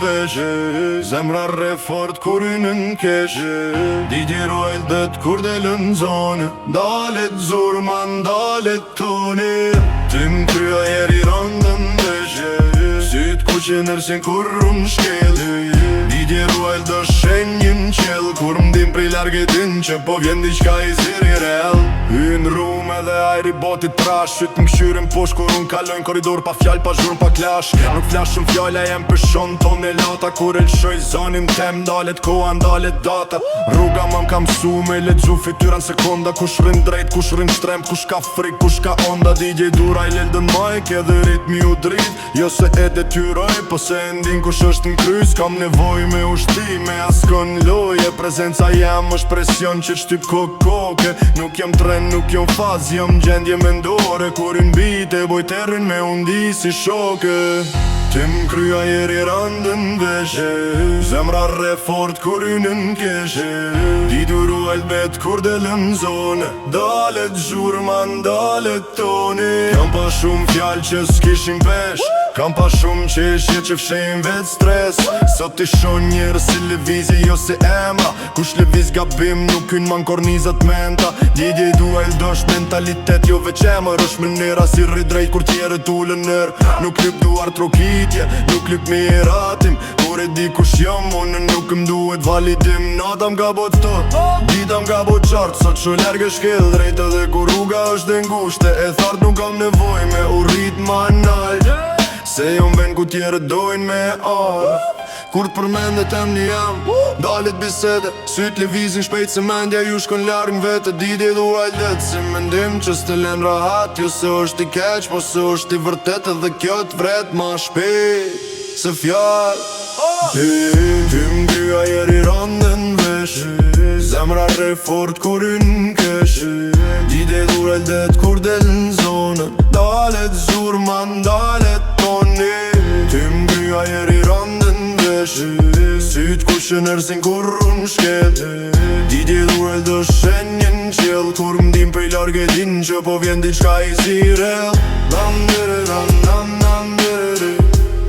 veshe, zemra re fort kur në keshe. DJ Royal det kur delën zone, dalet zurman, dalet tone. Tim krya jeri randën veshe, syt ku që nërsin kur unë shkelë. DJ Royal dë shenjën qel, kur m'dim prej largetin që po vjen diqka i ziri real. Hynë rum edhe ajri botit trash, syt m'këshyrin posh kur unë kalojnë koridor pa fjall, pa zhurm, pa klash. Nuk flash shumë fjalla jem për shon ton e lata, kur e lëshoj zonim tem, dalet koha, dalet data. Rruga ma m'kam su me ledzu fityran sekonda, kush rrin drejt, kush rrin shtrem, kush ka frik, kush ka onda. DJ Dura i lelden majk edhe ritmi u drit, jo se e detyroj, po se ndin kush është n'krys. Kam nevoj me ushtime, askon loje, prezenca jam është presion që shtyp koke. Nuk jam tren, nuk jam faz, jam gjendje mendore, kur in bite boj terrin me undi si shoke. Tim krya jeri randën veshe, zemra re fort kur në keshe. DJ Royal bet kur delën zone, dalet zhurman, dalet tone. Kam pa shumë fjall që s'kishin pesh, kam pa shumë qeshje që fshin vet stres. Sot i shon njerë si levizi jo si emra, kush leviz gabim nuk yn man kornizat menta. DJ Royal dosht mentalitet jo veç emër, është mënera si rri drejt kur tjere t'ullën nër. Nuk lyp duar trokitje, nuk lyp miratim, kur e di kush jam unë nuk m'duhet validim. Nata m'ka bot tot, dita m'ka bot qartë, sot shu largë shkel drejt edhe kur rruga është e ngushte. E thart nuk kam nevoj me u rrit ma nalt, se jo m'ven ku tjere dojnë me ardh. Kur t'përmendet emni jam, dalet bisede, syt levizin shpejt se mendja ju shkon largën vete. DJ Royal det si mendim që s'te len rahat, jo se është i keq, po se është i vërtet edhe kjo t'vret ma shpejt se fjall. Tim krya jeri randën veshe, zemra re fort kur në keshe. DJ Royal det kur delën zone, dalet zurman, dalet tone. Tim krya jeri randën veshe, syt ku që nërsin kur unë shkel. DJ Royal dë shenjën qel, kur m'dim prej largetin që po vjen diqka i zirel. Ran dere ran nan nan dere,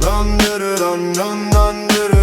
ran dere ran nan nan dere.